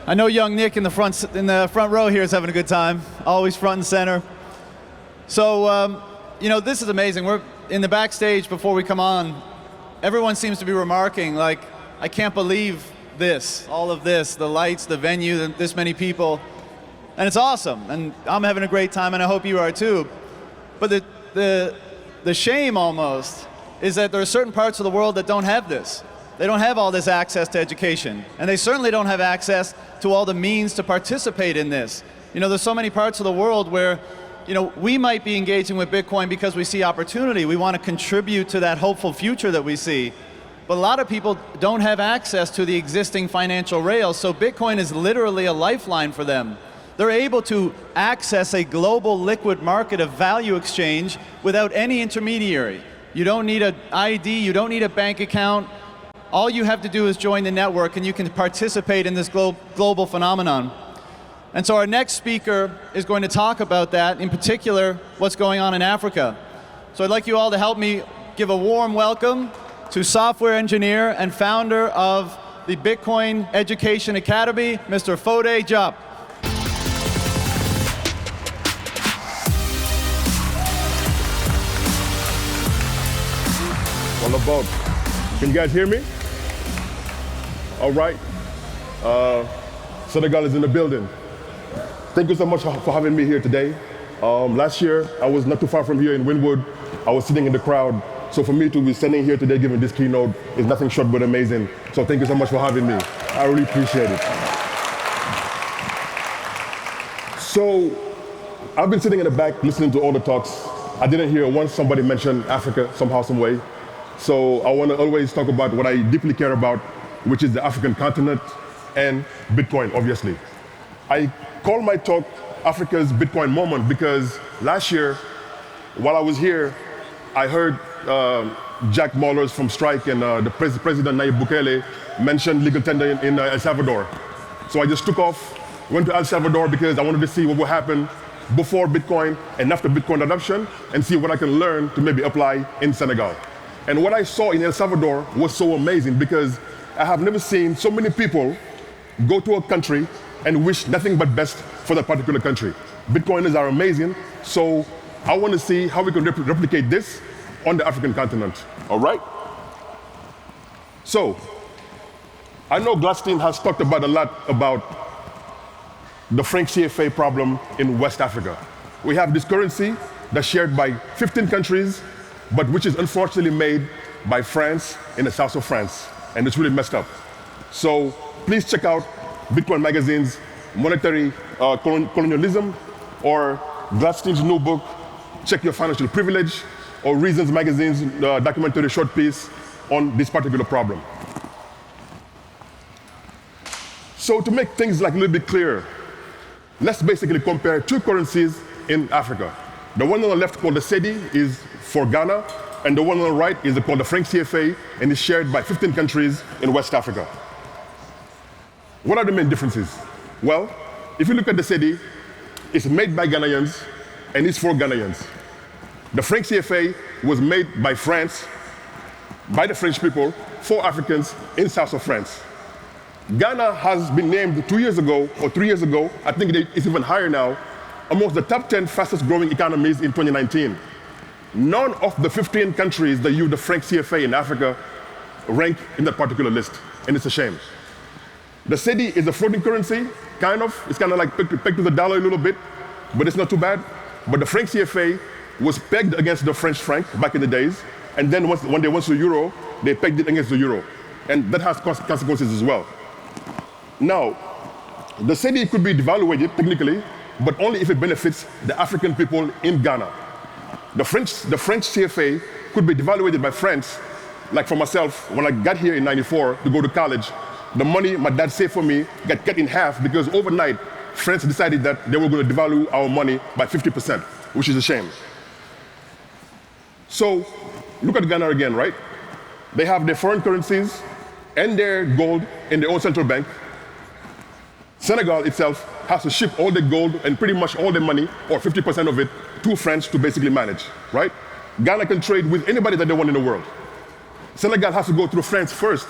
I know young Nick in the front row here is having a good time, always front and center. So, you know, this is amazing. We're in the backstage before we come on. Everyone seems to be remarking, like, I can't believe this, all of this, the lights, the venue, this many people. And it's awesome, and I'm having a great time, and I hope you are too. But the shame almost is that there are certain parts of the world that don't have this. They don't have all this access to education, and they certainly don't have access to all the means to participate in this. You know, there's so many parts of the world where, you know, we might be engaging with Bitcoin because we see opportunity. We want to contribute to that hopeful future that we see. But a lot of people don't have access to the existing financial rails, so Bitcoin is literally a lifeline for them. They're able to access a global liquid market of value exchange without any intermediary. You don't need an ID, you don't need a bank account. All you have to do is join the network and you can participate in this global phenomenon. And so our next speaker is going to talk about that, in particular, what's going on in Africa. So I'd like you all to help me give a warm welcome to software engineer and founder of the Bitcoin Education Academy, Mr. Fode Diop. All about. Can you guys hear me? All right. Senegal is in the building. Thank you so much for having me here today. Last year, I was not too far from here in Wynwood. I was sitting in the crowd. So for me to be standing here today giving this keynote is nothing short but amazing. So thank you so much for having me. I really appreciate it. So I've been sitting in the back listening to all the talks. I didn't hear once somebody mention Africa somehow, some way. So I want to always talk about what I deeply care about, which is the African continent and Bitcoin, obviously. I call my talk Africa's Bitcoin moment because last year, while I was here, I heard Jack Mallers from Strike and the President Nayib Bukele mention legal tender in El Salvador. So I just took off, went to El Salvador because I wanted to see what would happen before Bitcoin and after Bitcoin adoption and see what I can learn to maybe apply in Senegal. And what I saw in El Salvador was so amazing because I have never seen so many people go to a country and wish nothing but best for that particular country. Bitcoiners are amazing, so I want to see how we can replicate this on the African continent, all right? So, I know Gladstein has talked about a lot about the franc CFA problem in West Africa. We have this currency that's shared by 15 countries, but which is unfortunately made by France in the south of France, and it's really messed up. So please check out Bitcoin Magazine's Monetary Colonialism, or Gladstein's new book, Check Your Financial Privilege, or Reasons Magazine's documentary short piece on this particular problem. So to make things like a little bit clearer, let's basically compare two currencies in Africa. The one on the left called the Cedi is for Ghana, and the one on the right is called the franc CFA, and is shared by 15 countries in West Africa. What are the main differences? Well, if you look at the Cedi, it's made by Ghanaians, and it's for Ghanaians. The franc CFA was made by France, by the French people, for Africans in south of France. Ghana has been named 2 years ago, or 3 years ago, I think it's even higher now, amongst the top 10 fastest growing economies in 2019. None of the 15 countries that use the franc CFA in Africa rank in that particular list, and it's a shame. The Cedi is a floating currency, kind of. It's kind of like pegged to the dollar a little bit, but it's not too bad. But the franc CFA was pegged against the French franc back in the days, and then when they went to the euro, they pegged it against the euro. And that has consequences as well. Now, the Cedi could be devaluated technically, but only if it benefits the African people in Ghana. The French CFA could be devaluated by France. Like for myself, when I got here in '94 to go to college, the money my dad saved for me got cut in half because overnight, France decided that they were going to devalue our money by 50%, which is a shame. So look at Ghana again, right? They have their foreign currencies and their gold in their own central bank. Senegal itself has to ship all the gold and pretty much all the money, or 50% of it, to France to basically manage, right? Ghana can trade with anybody that they want in the world. Senegal has to go through France first.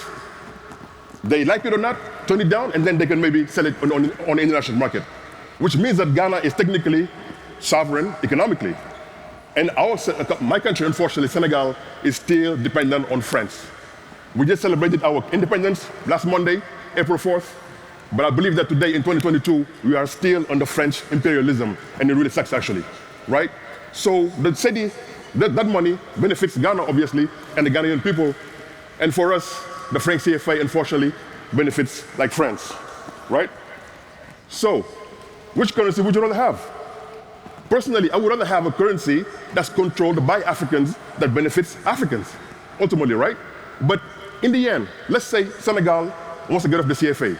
They like it or not, turn it down, and then they can maybe sell it on the international market, which means that Ghana is technically sovereign economically. And my country, unfortunately, Senegal, is still dependent on France. We just celebrated our independence last Monday, April 4th, but I believe that today, in 2022, we are still under French imperialism, and it really sucks, actually, right? So the city, that money benefits Ghana, obviously, and the Ghanaian people, and for us, the Franc CFA, unfortunately, benefits like France, right? So, which currency would you rather have? Personally, I would rather have a currency that's controlled by Africans that benefits Africans, ultimately, right? But in the end, let's say Senegal wants to get off the CFA.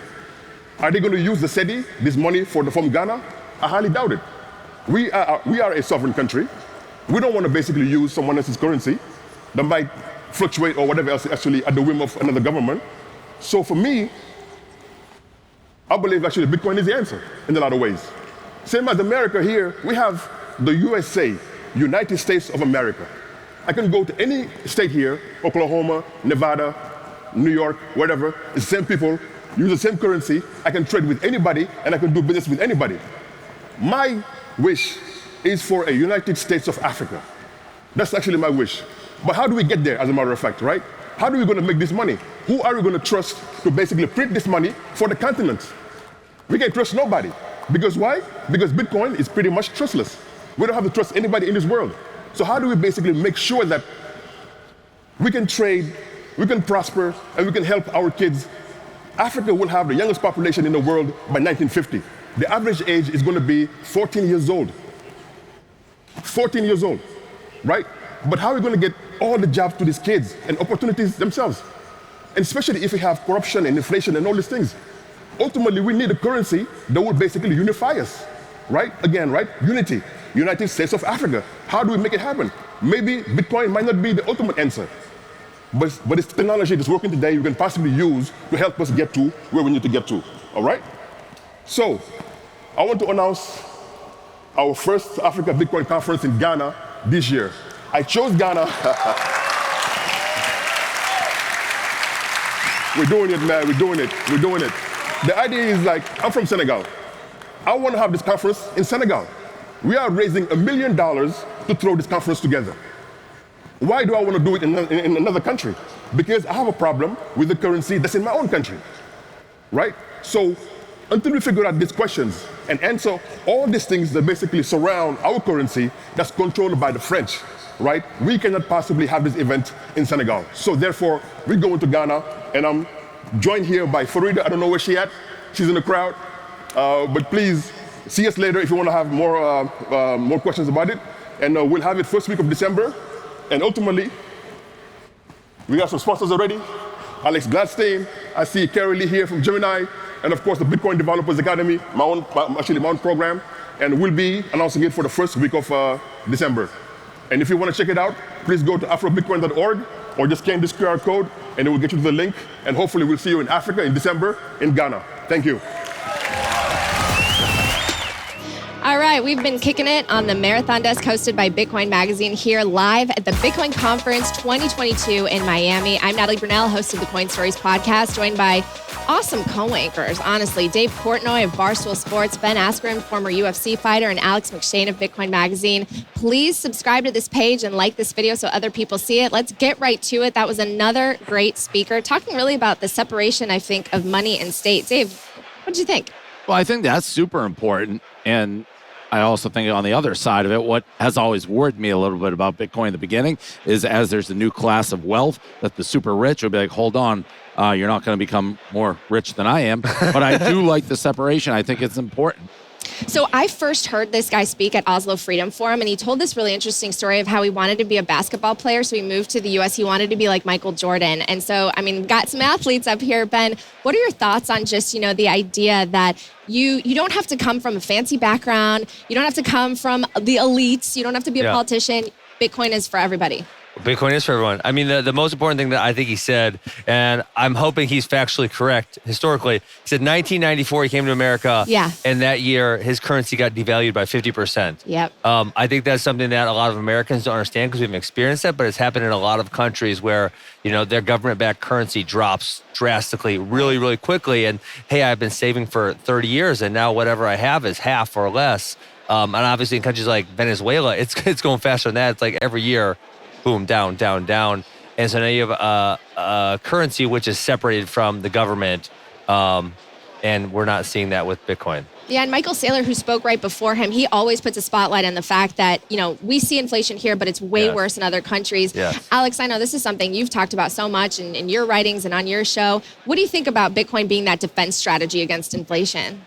Are they going to use the cedi, this money from Ghana? I highly doubt it. We are a sovereign country. We don't want to basically use someone else's currency that might fluctuate or whatever else actually at the whim of another government. So for me, I believe actually Bitcoin is the answer in a lot of ways. Same as America here, we have the USA, United States of America. I can go to any state here, Oklahoma, Nevada, New York, whatever, it's the same people, use the same currency, I can trade with anybody, and I can do business with anybody. My wish is for a United States of Africa. That's actually my wish. But how do we get there, as a matter of fact, right? How are we going to make this money? Who are we going to trust to basically print this money for the continent? We can't trust nobody. Because why? Because Bitcoin is pretty much trustless. We don't have to trust anybody in this world. So how do we basically make sure that we can trade, we can prosper, and we can help our kids? Africa will have the youngest population in the world by 1950. The average age is going to be 14 years old. 14 years old, right? But how are we going to get all the jobs to these kids and opportunities themselves? And especially if we have corruption and inflation and all these things. Ultimately, we need a currency that will basically unify us, right? Again, right? Unity, United States of Africa. How do we make it happen? Maybe Bitcoin might not be the ultimate answer, but it's technology that's working today we can possibly use to help us get to where we need to get to, all right? So, I want to announce our first Africa Bitcoin conference in Ghana this year. I chose Ghana. We're doing it, man, we're doing it, we're doing it. The idea is like, I'm from Senegal. I want to have this conference in Senegal. We are raising $1 million to throw this conference together. Why do I want to do it in another country? Because I have a problem with the currency that's in my own country, right? So until we figure out these questions and answer all these things that basically surround our currency that's controlled by the French, right? We cannot possibly have this event in Senegal. So therefore, we're going to Ghana, and I'm joined here by Fode. I don't know where she's at. She's in the crowd. But please see us later if you want to have more questions about it. And we'll have it first week of December. And ultimately, we got some sponsors already. Alex Gladstein. I see Carrie Lee here from Gemini. And of course, the Bitcoin Developers Academy, my own program. And we'll be announcing it for the first week of December. And if you want to check it out, please go to afrobitcoin.org or just scan this QR code and it will get you to the link. And hopefully we'll see you in Africa in December in Ghana. Thank you. All right, we've been kicking it on the Marathon Desk hosted by Bitcoin Magazine here live at the Bitcoin Conference 2022 in Miami. I'm Natalie Brunell, host of the Coin Stories podcast, joined by awesome co-anchors, honestly. Dave Portnoy of Barstool Sports, Ben Askren, former UFC fighter, and Alex McShane of Bitcoin Magazine. Please subscribe to this page and like this video so other people see it. Let's get right to it. That was another great speaker, talking really about the separation, I think, of money and state. Dave, what did you think? Well, I think that's super important. And I also think on the other side of it, what has always worried me a little bit about Bitcoin in the beginning is as there's a new class of wealth that the super rich will be like, hold on, you're not going to become more rich than I am. But I do like the separation. I think it's important. So I first heard this guy speak at Oslo Freedom Forum, and he told this really interesting story of how he wanted to be a basketball player. So he moved to the U.S. He wanted to be like Michael Jordan. And so, I mean, got some athletes up here. Ben, what are your thoughts on just, the idea that you don't have to come from a fancy background. You don't have to come from the elites. You don't have to be a politician. Bitcoin is for everybody. Bitcoin is for everyone. I mean, the most important thing that I think he said, and I'm hoping he's factually correct historically, he said 1994 he came to America. Yeah. And that year his currency got devalued by 50%. Yep. I think that's something that a lot of Americans don't understand because we haven't experienced that, but it's happened in a lot of countries where, their government-backed currency drops drastically really, really quickly. And hey, I've been saving for 30 years and now whatever I have is half or less. And obviously in countries like Venezuela, it's going faster than that. It's like every year, boom, down, down, down. And so now you have a currency which is separated from the government, and we're not seeing that with Bitcoin. Yeah, and Michael Saylor, who spoke right before him, he always puts a spotlight on the fact that, we see inflation here, but it's way worse in other countries. Yes. Alex, I know this is something you've talked about so much in your writings and on your show. What do you think about Bitcoin being that defense strategy against inflation?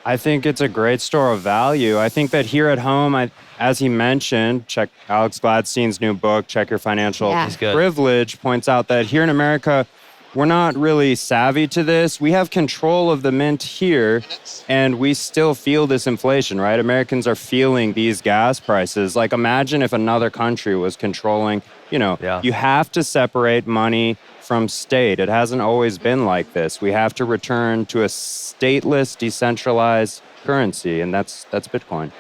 I think it's a great store of value. I think that here at home, as he mentioned, check Alex Gladstein's new book, Check Your Financial He's good. Privilege, points out that here in America, we're not really savvy to this. We have control of the mint here, and we still feel this inflation, right? Americans are feeling these gas prices. Like, imagine if another country was controlling, you have to separate money from state. It hasn't always been like this. We have to return to a stateless, decentralized currency, and that's Bitcoin.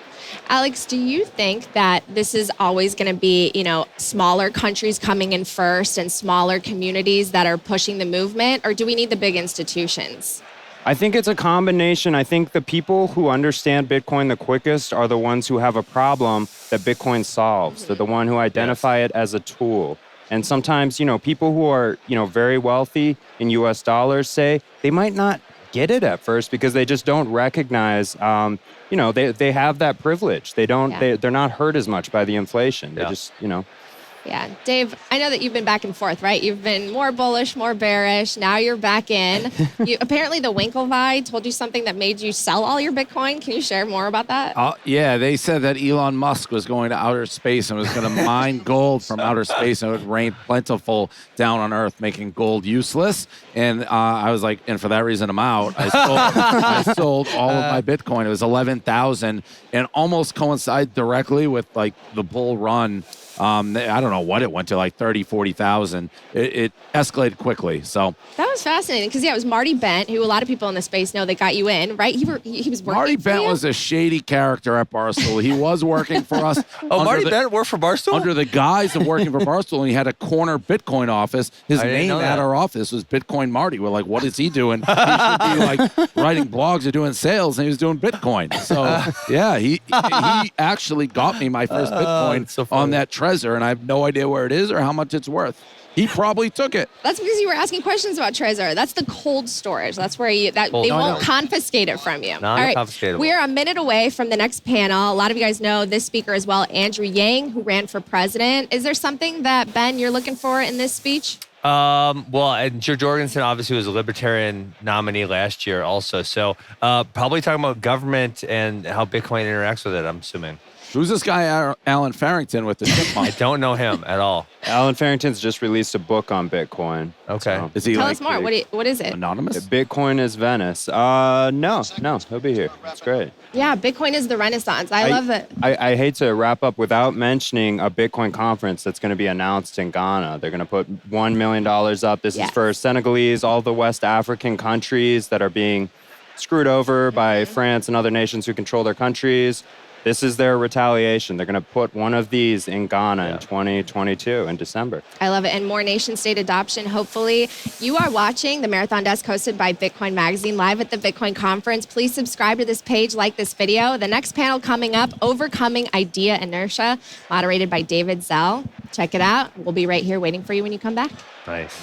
Alex, do you think that this is always going to be, smaller countries coming in first and smaller communities that are pushing the movement, or do we need the big institutions? I think it's a combination. I think the people who understand Bitcoin the quickest are the ones who have a problem that Bitcoin solves. They're the one who identify it as a tool. And sometimes, people who are, very wealthy in US dollars, say, they might not get it at first because they just don't recognize, they have that privilege. They don't, they're not hurt as much by the inflation. They just, Yeah. Dave, I know that you've been back and forth, right? You've been more bullish, more bearish. Now you're back in. Apparently the Winklevi told you something that made you sell all your Bitcoin. Can you share more about that? Yeah, they said that Elon Musk was going to outer space and was going to mine gold from outer space, and it would rain plentiful down on Earth, making gold useless. And I was like, and for that reason, I'm out. I sold all of my Bitcoin. It was 11,000, and almost coincided directly with like the bull run. I don't know what it went to, like 30, 40,000. It escalated quickly. So that was fascinating because, it was Marty Bent, who a lot of people in the space know that got you in, right? He was working Marty for Bent you? was a shady character at Barstool. He was working for us. Marty Bent worked for Barstool? Under the guise of working for Barstool, and he had a corner Bitcoin office. His name at our office was Bitcoin Marty. We're like, what is he doing? He should be like writing blogs or doing sales, and he was doing Bitcoin. So yeah, he actually got me my first Bitcoin on that Trezor, and I have no idea where it is or how much it's worth. He probably took it. That's because you were asking questions about Trezor. That's the cold storage. That's where they won't confiscate it from you. All right, we are a minute away from the next panel. A lot of you guys know this speaker as well, Andrew Yang, who ran for president. Is there something that, Ben, you're looking for in this speech? Well, and George Jorgensen obviously was a Libertarian nominee last year also. So probably talking about government and how Bitcoin interacts with it, I'm assuming. Who's this guy, Alan Farrington, with the chipmunk? I don't know him at all. Alan Farrington's just released a book on Bitcoin. Okay. So. Is he Tell us more. What is it? Anonymous? Bitcoin is Venice. No, he'll be here. It's great. Yeah, Bitcoin is the Renaissance. I love it. I hate to wrap up without mentioning a Bitcoin conference that's going to be announced in Ghana. They're going to put $1 million up. This is for Senegalese, all the West African countries that are being screwed over by France and other nations who control their countries. This is their retaliation. They're going to put one of these in Ghana in 2022 in December. I love it. And more nation state adoption, hopefully. You are watching the Marathon Desk hosted by Bitcoin Magazine live at the Bitcoin Conference. Please subscribe to this page, like this video. The next panel coming up, Overcoming Idea Inertia, moderated by David Zell. Check it out. We'll be right here waiting for you when you come back. Nice.